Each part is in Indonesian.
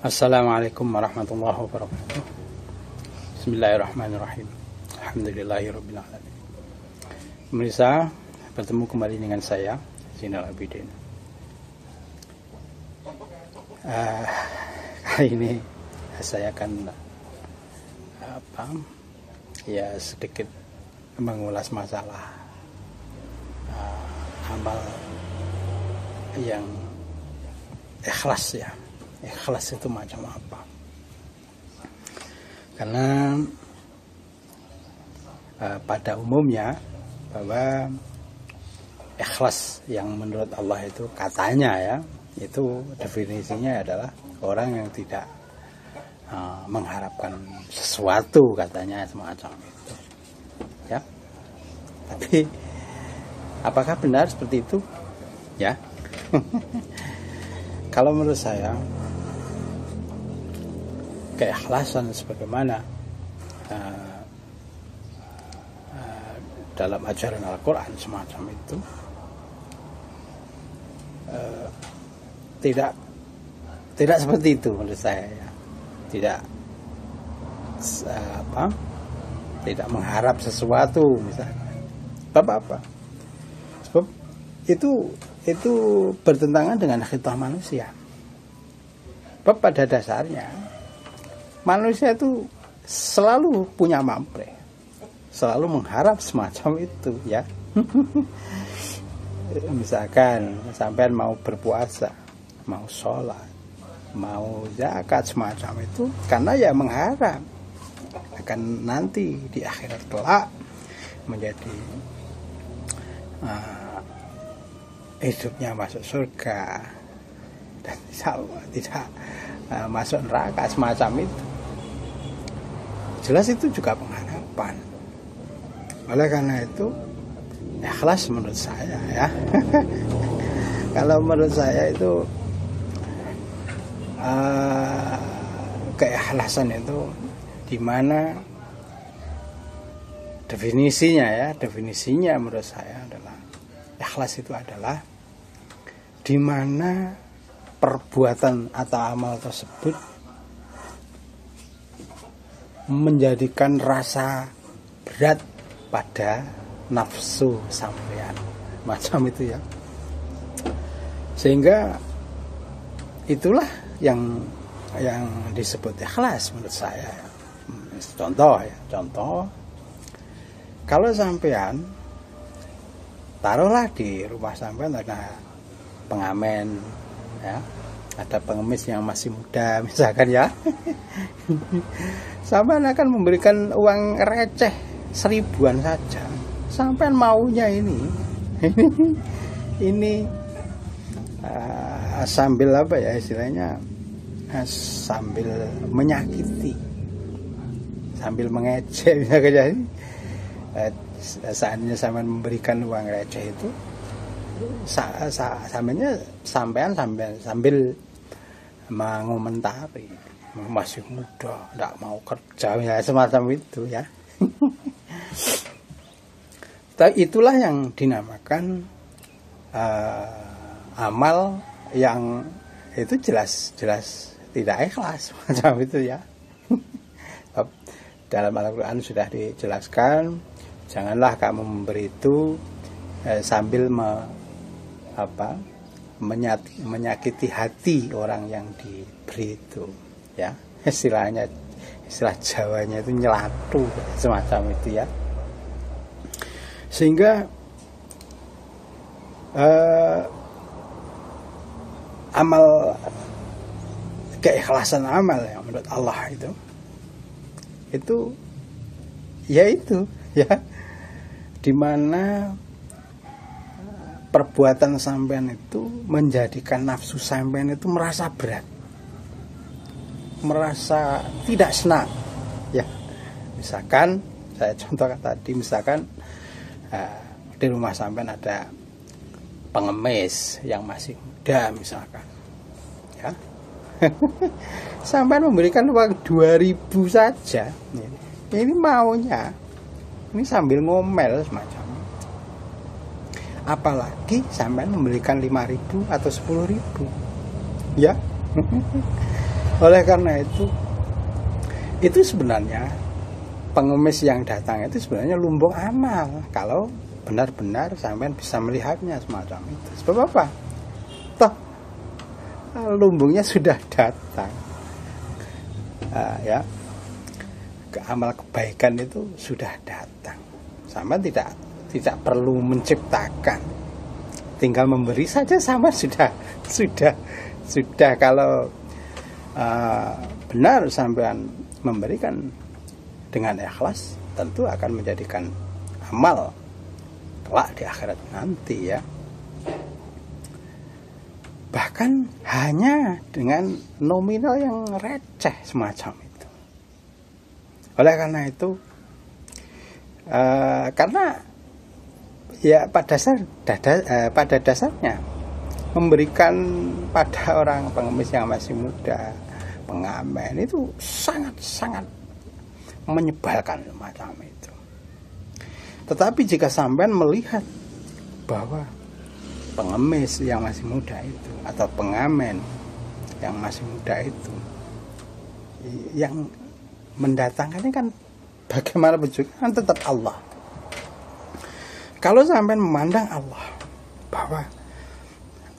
Assalamualaikum warahmatullahi wabarakatuh. Bismillahirrahmanirrahim. Alhamdulillahirabbil alamin. Pemirsa, bertemu kembali dengan saya Zainal Abidin. Kali ini saya akan sedikit mengulas masalah amal yang ikhlas ya. Ikhlas itu macam apa? Karena pada umumnya bahwa ikhlas yang menurut Allah itu katanya ya, itu definisinya adalah orang yang tidak mengharapkan sesuatu, katanya semacam itu. Ya. Tapi apakah benar seperti itu? Ya. Kalau menurut saya, keikhlasan sebagaimana dalam ajaran Al-Quran semacam itu tidak seperti itu menurut saya ya. Tidak mengharap sesuatu misalnya. Apa? Sebab itu bertentangan dengan akhidah manusia. Sebab pada dasarnya manusia itu selalu punya pamrih, selalu mengharap semacam itu ya. Misalkan sampean mau berpuasa, mau sholat, mau zakat semacam itu, karena ya mengharap akan nanti di akhirat kelak menjadi hidupnya masuk surga dan tidak masuk neraka semacam itu. Jelas itu juga pengharapan. Oleh karena itu ikhlas menurut saya ya. Kalau menurut saya itu keikhlasan itu dimana definisinya menurut saya adalah ikhlas itu adalah dimana perbuatan atau amal tersebut menjadikan rasa berat pada nafsu sampean, macam itu ya. Sehingga itulah yang disebut ikhlas menurut saya. Contoh, kalau sampean taruhlah di rumah sampean ada pengamen ya, ada pengemis yang masih muda misalkan ya. Sampean akan memberikan uang receh 1000-an saja. Sampean maunya ini sambil apa ya istilahnya, sambil menyakiti, sambil mengejek misalkan. Saatnya sampean memberikan uang receh itu, sampean sambil mengomentari masih muda, tidak mau kerja ya, semacam itu ya. Itulah yang dinamakan amal yang itu jelas tidak ikhlas macam itu ya. Dalam Al-Quran sudah dijelaskan, janganlah kamu memberi itu sambil menyakiti hati orang yang diberi itu ya. Istilah Jawanya itu nyelatu semacam itu ya. Sehingga keikhlasan amal yang menurut Allah itu ya, dimana perbuatan sampean itu menjadikan nafsu sampean itu merasa berat, merasa tidak senang ya. Misalkan saya contohkan tadi, misalkan di rumah sampean ada pengemis yang masih muda misalkan ya. Sampean memberikan uang 2.000 saja, ini maunya ini sambil ngomel semacam. Apalagi sampean memberikan 5.000 atau 10.000 ya. Oleh karena itu sebenarnya pengemis yang datang itu sebenarnya lumbung amal kalau benar-benar sampean bisa melihatnya semacam itu. Sebab apa? Toh lumbungnya sudah datang. Ya, amal kebaikan itu sudah datang. Sama tidak perlu menciptakan, tinggal memberi saja sama sudah kalau benar sampean memberikan dengan ikhlas, tentu akan menjadikan amal kelak di akhirat nanti ya. Bahkan hanya dengan nominal yang receh semacam itu. Oleh karena itu, karena ya pada dasarnya memberikan pada orang pengemis yang masih muda, pengamen itu sangat menyebalkan semacam itu. Tetapi jika sampean melihat bahwa pengemis yang masih muda itu atau pengamen yang masih muda itu yang mendatangkannya kan bagaimana juga kan tetap Allah. Kalau sampean memandang Allah bahwa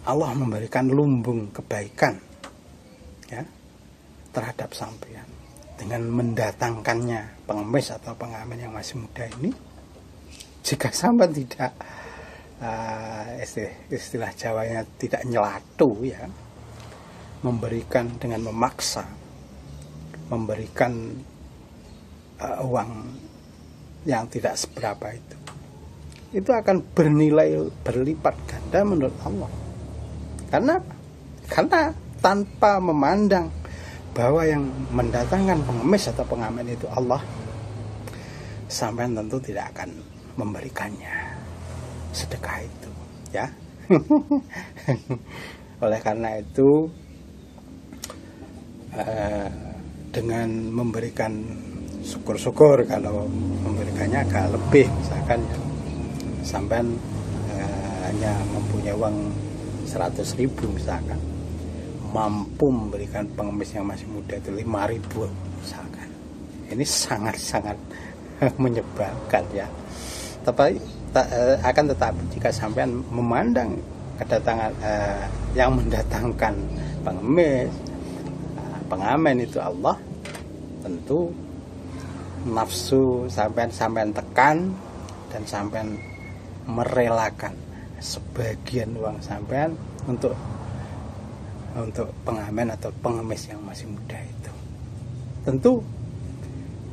Allah memberikan lumbung kebaikan ya terhadap sampean dengan mendatangkannya pengemis atau pengamen yang masih muda ini, jika sampean tidak istilah Jawanya tidak nyelatu ya, memberikan dengan memaksa, memberikan uang yang tidak seberapa itu akan bernilai berlipat ganda menurut Allah. Karena tanpa memandang bahwa yang mendatangkan pengemis atau pengamen itu Allah, sampean tentu tidak akan memberikannya sedekah itu ya. Oleh karena itu dengan memberikan syukur-syukur kalau memberikannya agak lebih, misalkan ya sampean hanya mempunyai uang 100.000 misalkan, mampu memberikan pengemis yang masih muda itu 5.000 misalkan, ini sangat menyebalkan ya. Tetapi jika sampean memandang kedatangan yang mendatangkan pengemis, pengamen itu Allah, tentu nafsu sampean tekan dan sampean merelakan sebagian uang sampean untuk pengamen atau pengemis yang masih muda itu. Tentu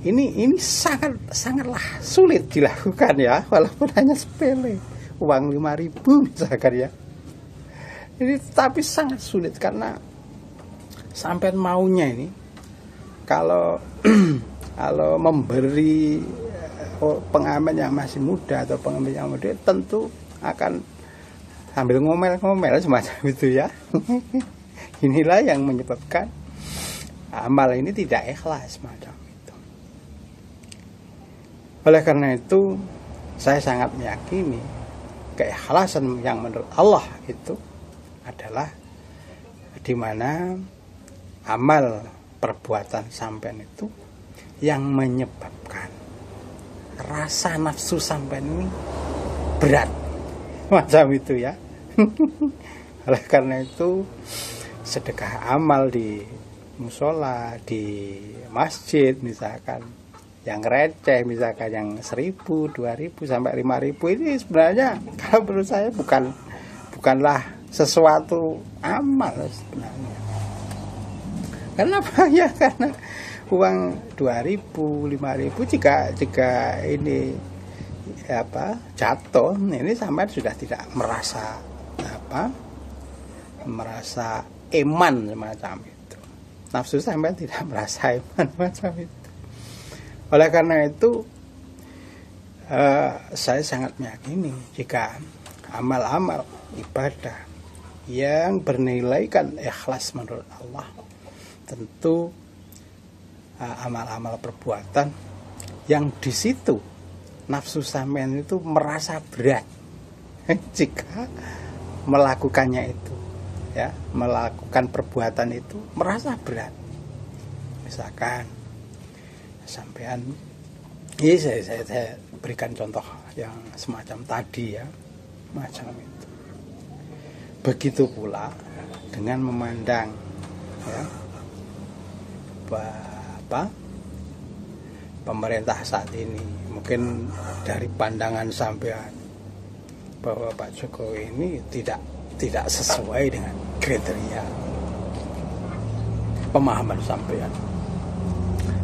ini sangatlah sulit dilakukan ya, walaupun hanya sepele, uang 5.000 misalkan ya. Ini tapi sangat sulit karena sampai maunya ini kalau memberi pengamen yang masih muda atau pengemis yang muda tentu akan sambil ngomel-ngomel semacam itu ya. Inilah yang menyebabkan amal ini tidak ikhlas macam. Oleh karena itu, saya sangat meyakini keikhlasan yang menurut Allah itu adalah di mana amal perbuatan sampean itu yang menyebabkan rasa nafsu sampean ini berat macam itu ya. Oleh karena itu, sedekah amal di musola, di masjid misalkan, yang receh misalkan yang 1.000, 2.000 sampai 5.000 ini sebenarnya kalau menurut saya bukanlah sesuatu amal sebenarnya. Kenapa ya? Karena uang 2.000, 5.000 jika ini jatuh, ini sampai sudah tidak merasa eman semacam itu. Nafsu sampai tidak merasa eman macam itu. Oleh karena itu saya sangat meyakini jika amal-amal ibadah yang bernilaikan ikhlas menurut Allah, tentu amal-amal perbuatan yang di situ nafsu sampean itu merasa berat jika melakukannya itu ya, melakukan perbuatan itu merasa berat, misalkan sampean, ini saya berikan contoh yang semacam tadi ya, macam itu. Begitu pula dengan memandang ya, pemerintah saat ini, mungkin dari pandangan sampean bahwa Pak Jokowi ini tidak sesuai dengan kriteria pemahaman sampean.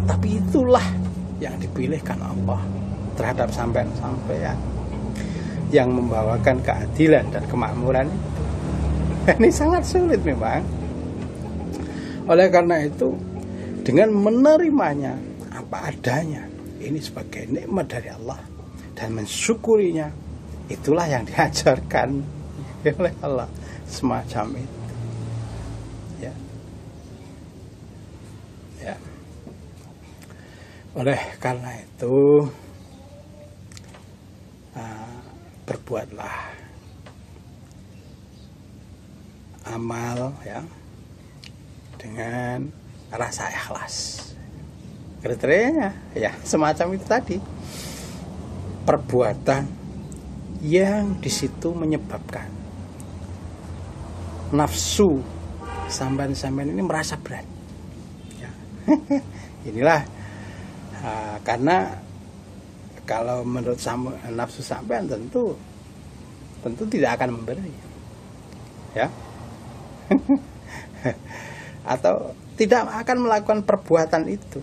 Tapi itulah yang dipilihkan Allah terhadap sampean yang membawakan keadilan dan kemakmuran itu. Ini sangat sulit memang. Oleh karena itu, dengan menerimanya apa adanya, ini sebagai nikmat dari Allah, dan mensyukurinya, itulah yang diajarkan oleh Allah, semacam itu. Ya. Ya. Oleh karena itu, berbuatlah amal ya dengan rasa ikhlas. Kriterianya ya semacam itu tadi. Perbuatan yang di situ menyebabkan nafsu sampean ini merasa berat. Ya. Inilah karena kalau menurut nafsu sampean tentu tidak akan memberi. Ya. Atau tidak akan melakukan perbuatan itu.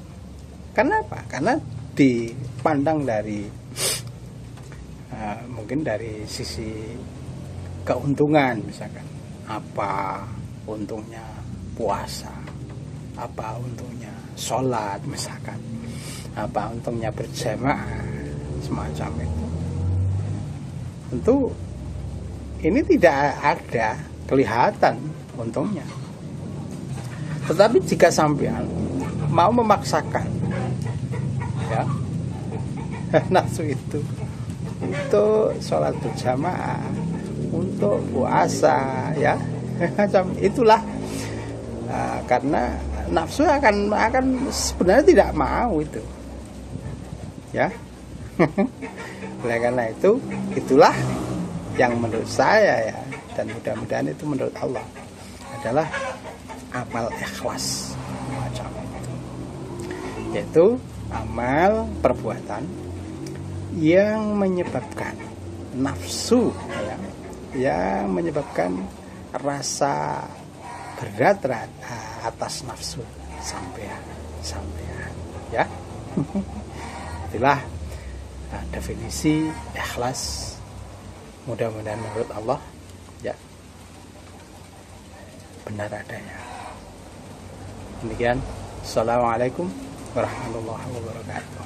Kenapa? Karena dipandang dari mungkin dari sisi keuntungan, misalkan apa untungnya puasa, apa untungnya sholat, misalkan apa untungnya berjamaah, semacam itu. Tentu ini tidak ada kelihatan untungnya. Tetapi jika sampean mau memaksakan ya nafsu itu untuk sholat berjamaah, untuk puasa ya macam itulah, karena nafsu akan sebenarnya tidak mau itu ya. Oleh karena itu, itulah yang menurut saya ya, dan mudah-mudahan itu menurut Allah adalah amal ikhlas macam itu, yaitu amal perbuatan yang menyebabkan nafsu ya, yang menyebabkan rasa berat atas nafsu sampean ya. Itulah definisi ikhlas, mudah-mudahan menurut Allah ya benar adanya. Demikian. Assalamualaikum warahmatullahi wabarakatuh.